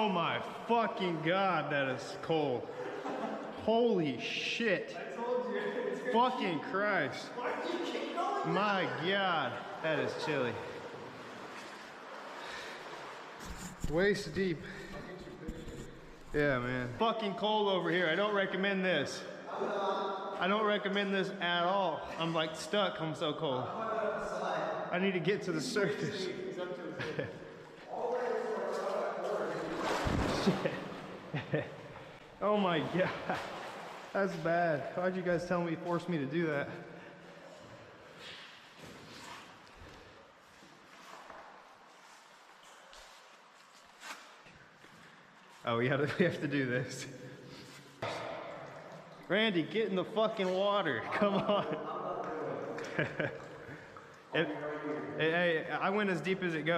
Oh my fucking God, that is cold. Holy shit. I told you. Fucking Christ. Why do you keep going? My God, that is chilly. Waist deep. Yeah, man. Fucking cold over here. I don't recommend this. I don't recommend this at all. I'm like stuck. I'm so cold. I need to get to the surface. Oh my God. That's bad. Why'd you guys tell me, force me to do that? Oh, we have to do this. Randy, get in the fucking water. Come on. Hey, I went as deep as it goes.